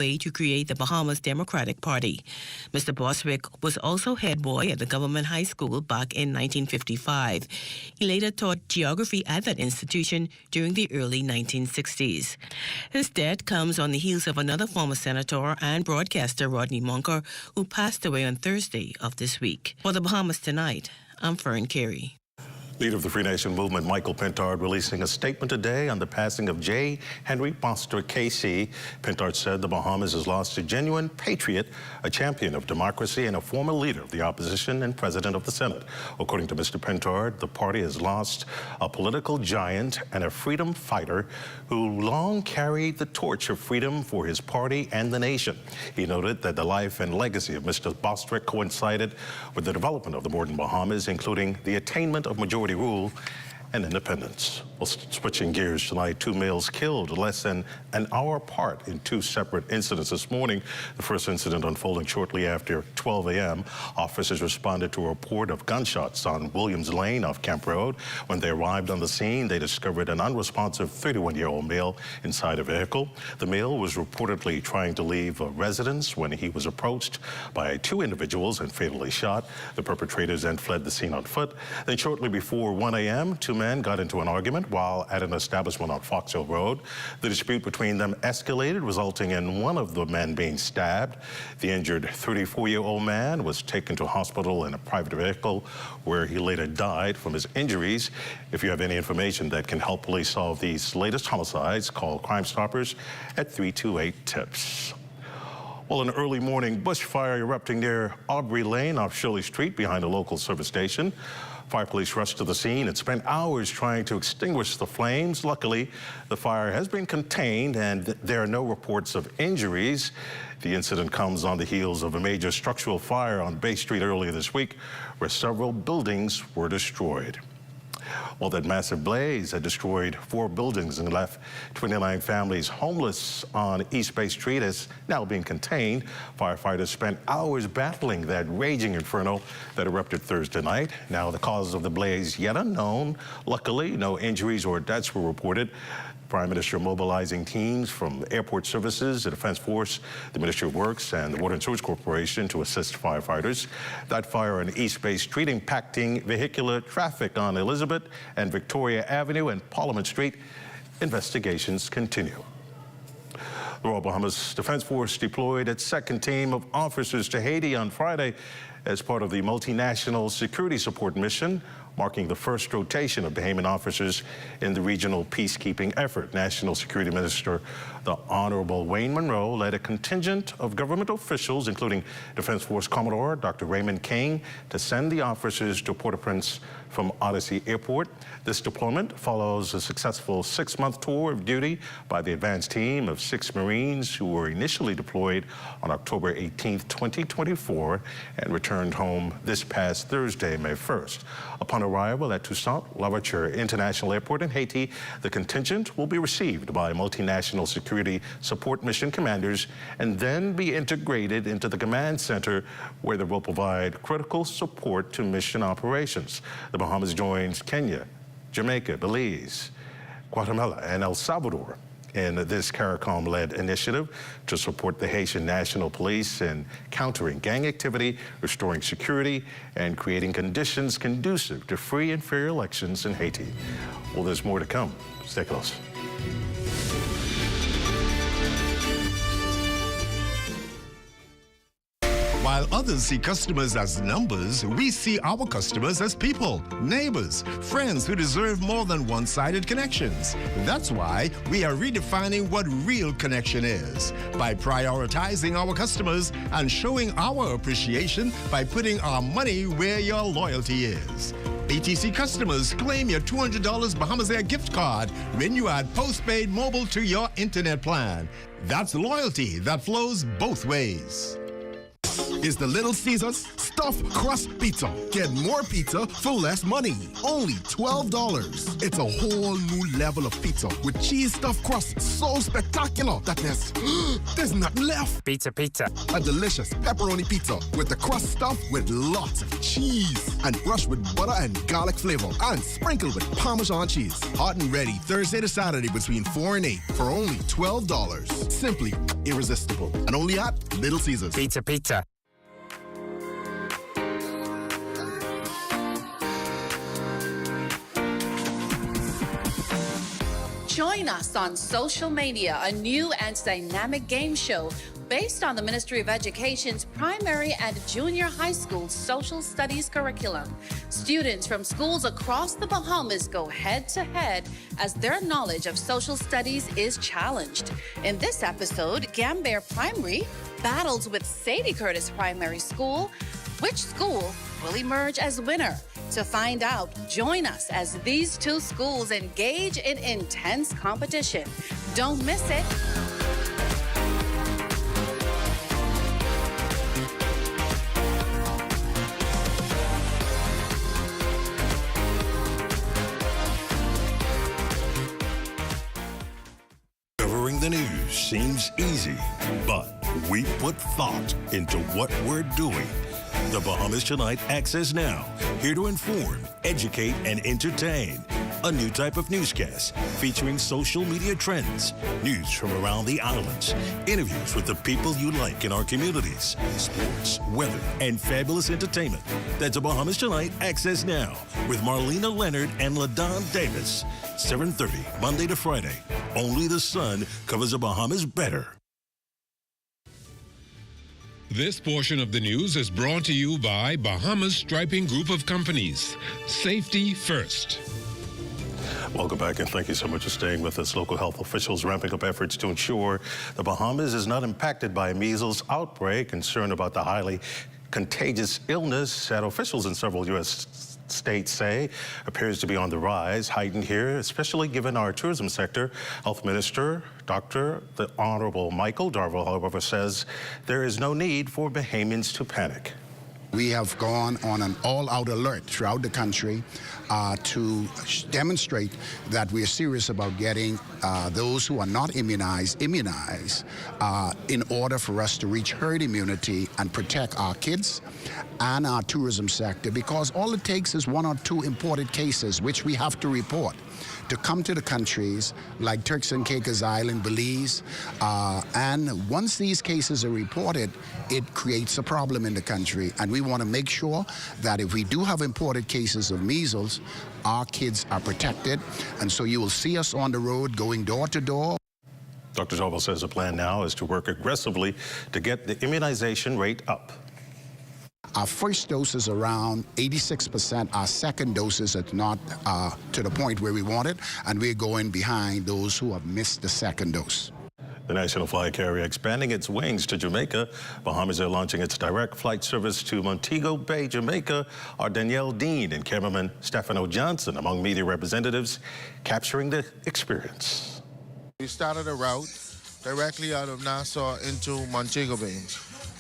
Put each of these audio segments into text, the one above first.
way to create the Bahamas Democratic Party. Mr. Bostwick was also head boy at the government high school back in 1955. He later taught geography at that institution during the early 1960s. His death comes on the heels of another former senator and broadcaster, Rodney Monker, who passed away on Thursday of this week. For the Bahamas Tonight, I'm Fern Carey. Leader of the Free Nation Movement, Michael Pentard, releasing a statement today on the passing of J. Henry Bostwick, KC. Pentard said the Bahamas has lost a genuine patriot, a champion of democracy, and a former leader of the opposition and president of the Senate. According to Mr. Pentard, the party has lost a political giant and a freedom fighter who long carried the torch of freedom for his party and the nation. He noted that the life and legacy of Mr. Bostwick coincided with the development of the modern Bahamas, including the attainment of majority rule and independence. Well, switching gears tonight, 2 males killed less than an hour apart in 2 separate incidents this morning. The first incident unfolding shortly after 12 a.m. Officers responded to a report of gunshots on Williams Lane off Camp Road. When they arrived on the scene, they discovered an unresponsive 31-year-old male inside a vehicle. The male was reportedly trying to leave a residence when he was approached by 2 individuals and fatally shot. The perpetrators then fled the scene on foot. Then shortly before 1 a.m., 2 men got into an argument while at an establishment on Fox Hill Road. The dispute between them escalated, resulting in one of the men being stabbed. The injured 34-year-old man was taken to a hospital in a private vehicle where he later died from his injuries. If you have any information that can help police solve these latest homicides, call Crime Stoppers at 328-TIPS. Well, an early morning bushfire erupting near Aubrey Lane off Shirley Street behind a local service station. Fire police rushed to the scene and spent hours trying to extinguish the flames. Luckily, the fire has been contained and there are no reports of injuries. The incident comes on the heels of a major structural fire on Bay Street earlier this week, where several buildings were destroyed. Well, that massive blaze had destroyed 4 buildings and left 29 families homeless on East Bay Street has now been contained. Firefighters spent hours battling that raging inferno that erupted Thursday night. Now, the cause of the blaze yet unknown. Luckily, no injuries or deaths were reported. Prime Minister mobilizing teams from Airport Services, the Defense Force, the Ministry of Works, and the Water and Sewage Corporation to assist firefighters. That fire on East Bay Street impacting vehicular traffic on Elizabeth and Victoria Avenue and Parliament Street. Investigations continue. The Royal Bahamas Defense Force deployed its second team of officers to Haiti on Friday as part of the multinational security support mission, marking the first rotation of Bahamian officers in the regional peacekeeping effort. National Security Minister, the Honorable Wayne Monroe, led a contingent of government officials, including Defense Force Commodore Dr. Raymond King, to send the officers to Port-au-Prince from Odyssey Airport. This deployment follows a successful 6-month tour of duty by the advanced team of 6 Marines who were initially deployed on October 18, 2024, and returned home this past Thursday, May 1st. Upon arrival at Toussaint Louverture International Airport in Haiti, the contingent will be received by multinational security support mission commanders and then be integrated into the command center where they will provide critical support to mission operations. The Bahamas joins Kenya, Jamaica, Belize, Guatemala, and El Salvador in this CARICOM-led initiative to support the Haitian National Police in countering gang activity, restoring security, and creating conditions conducive to free and fair elections in Haiti. Well, there's more to come. Stay close. While others see customers as numbers, we see our customers as people, neighbors, friends who deserve more than one-sided connections. That's why we are redefining what real connection is by prioritizing our customers and showing our appreciation by putting our money where your loyalty is. BTC customers, claim your $200 Bahamasair gift card when you add postpaid mobile to your internet plan. That's loyalty that flows both ways. is the Little Caesars Stuffed Crust Pizza. Get more pizza for less money. Only $12. It's a whole new level of pizza with cheese stuffed crust so spectacular that there's nothing left. Pizza. A delicious pepperoni pizza with the crust stuffed with lots of cheese and brushed with butter and garlic flavor and sprinkled with Parmesan cheese. Hot and ready Thursday to Saturday between 4 and 8 for only $12. Simply irresistible. And only at Little Caesars. Pizza. Join us on Social Mania, a new and dynamic game show based on the Ministry of Education's primary and junior high school social studies curriculum. Students from schools across the Bahamas go head-to-head as their knowledge of social studies is challenged. In this episode, Gambier Primary battles with Sadie Curtis Primary School. Which school will emerge as winner? To find out, join us as these two schools engage in intense competition. Don't miss it. Covering the news seems easy, but we put thought into what we're doing. The Bahamas Tonight Access Now, here to inform, educate, and entertain. A new type of newscast featuring social media trends, news from around the islands, interviews with the people you like in our communities, sports, weather, and fabulous entertainment. That's a Bahamas Tonight Access Now with Marlena Leonard and LaDon Davis. 7:30, Monday to Friday. Only the sun covers the Bahamas better. This portion of the news is brought to you by Bahamas Striping Group of Companies. Safety first. Welcome back, and thank you so much for staying with us. Local health officials ramping up efforts to ensure the Bahamas is not impacted by a measles outbreak. Concerned about the highly contagious illness that officials in several U.S. states say appears to be on the rise, heightened here, especially given our tourism sector. Health Minister Dr. the Honorable Michael Darville, however, says there is no need for Bahamians to panic. We have gone on an all-out alert throughout the country to demonstrate that we are serious about getting those who are not immunized in order for us to reach herd immunity and protect our kids and our tourism sector, because all it takes is 1 or 2 imported cases, which we have to report, to come to the countries like Turks and Caicos Island, Belize, and once these cases are reported, it creates a problem in the country. And we want to make sure that if we do have imported cases of measles, our kids are protected. And so you will see us on the road going door to door. Dr. Darville says the plan now is to work aggressively to get the immunization rate up. Our first dose is around 86%. Our second dose is not to the point where we want it, and we're going behind those who have missed the second dose. The national flight carrier expanding its wings to Jamaica. Bahamasair launching its direct flight service to Montego Bay, Jamaica. Are Danielle Dean and cameraman Stefano Johnson among media representatives capturing the experience. We started a route directly out of Nassau into Montego Bay.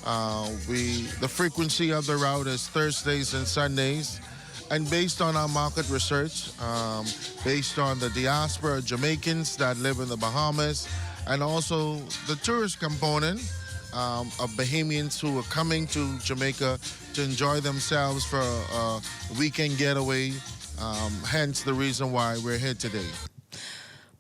The frequency of the route is Thursdays and Sundays. And based on our market research, based on the diaspora Jamaicans that live in the Bahamas, and also the tourist component of Bahamians who are coming to Jamaica to enjoy themselves for a weekend getaway, hence the reason why we're here today.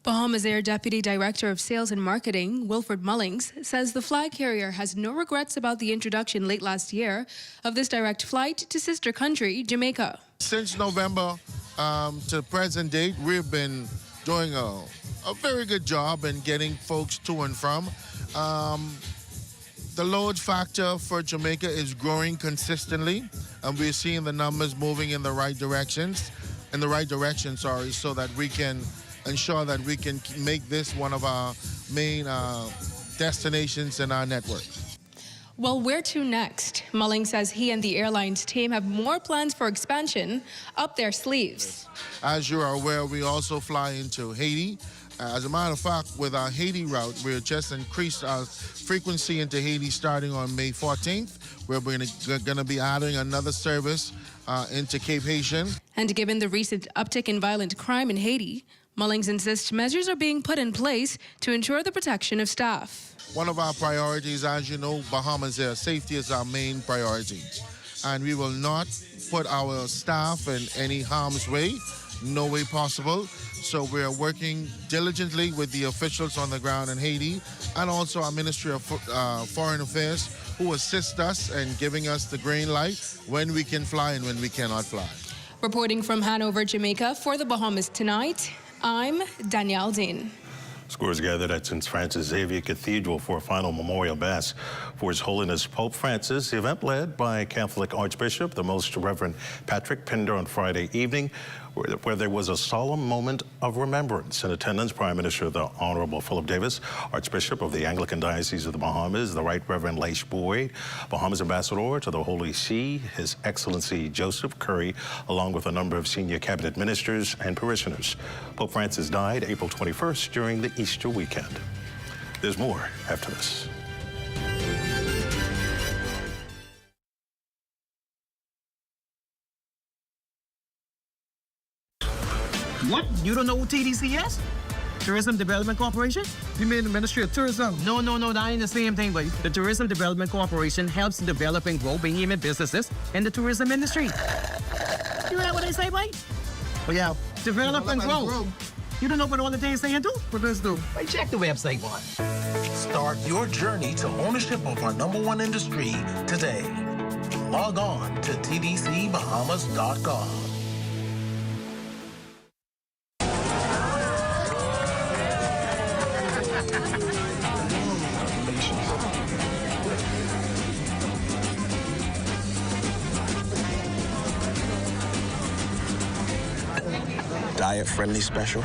Bahamasair Deputy Director of Sales and Marketing, Wilfred Mullings, says the flag carrier has no regrets about the introduction late last year of this direct flight to sister country, Jamaica. Since November to present date, we've been doing a very good job in getting folks to and from. The load factor for Jamaica is growing consistently, and we're seeing the numbers moving in the right direction, so that we can ensure that we can make this one of our main destinations in our network. Well, where to next? Mulling says he and the airline's team have more plans for expansion up their sleeves. As you are aware, we also fly into Haiti As a matter of fact, with our Haiti route, we've just increased our frequency into Haiti starting on May 14th. We're going to be adding another service into Cape Haitian. And given the recent uptick in violent crime in Haiti, Mullings insists measures are being put in place to ensure the protection of staff. One of our priorities, as you know, Bahamasair, safety is our main priority. And we will not put our staff in any harm's way, no way possible. So we're working diligently with the officials on the ground in Haiti and also our Ministry of Foreign Affairs, who assist us in giving us the green light when we can fly and when we cannot fly. Reporting from Hanover, Jamaica for the Bahamas Tonight, I'm Danielle Dean. Scores gathered at St. Francis Xavier Cathedral for a final memorial mass for His Holiness Pope Francis. The event led by Catholic Archbishop, the Most Reverend Patrick Pender, on Friday evening, where there was a solemn moment of remembrance. In attendance, Prime Minister the Honorable Philip Davis, Archbishop of the Anglican Diocese of the Bahamas, the Right Reverend Leish Boyd, Bahamas Ambassador to the Holy See, His Excellency Joseph Curry, along with a number of senior cabinet ministers and parishioners. Pope Francis died April 21st during the Easter weekend. There's more after this. What? You don't know who TDC is? Tourism Development Corporation? You mean the Ministry of Tourism? No, that ain't the same thing, but the Tourism Development Corporation helps develop and grow behemoth businesses in the tourism industry. You know what they say, boy? Well, yeah. Develop and grow. You don't know what all the things they do? What does do? Wait, check the website, boy. Start your journey to ownership of our #1 industry today. Log on to tdcbahamas.com. Diet-friendly special.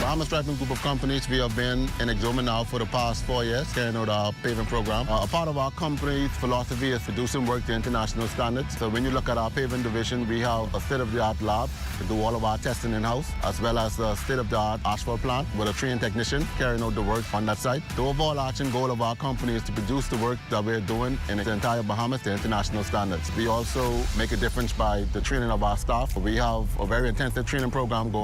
Bahamas Striping Group of Companies, we have been in Exuma now for the past 4 years, carrying out our paving program. A part of our company's philosophy is to do some work to international standards. So when you look at our paving division, we have a state-of-the-art lab to do all of our testing in-house, as well as a state-of-the-art asphalt plant with a trained technician carrying out the work on that site. The overarching goal of our company is to produce the work that we're doing in the entire Bahamas to international standards. We also make a difference by the training of our staff. We have a very intensive training program going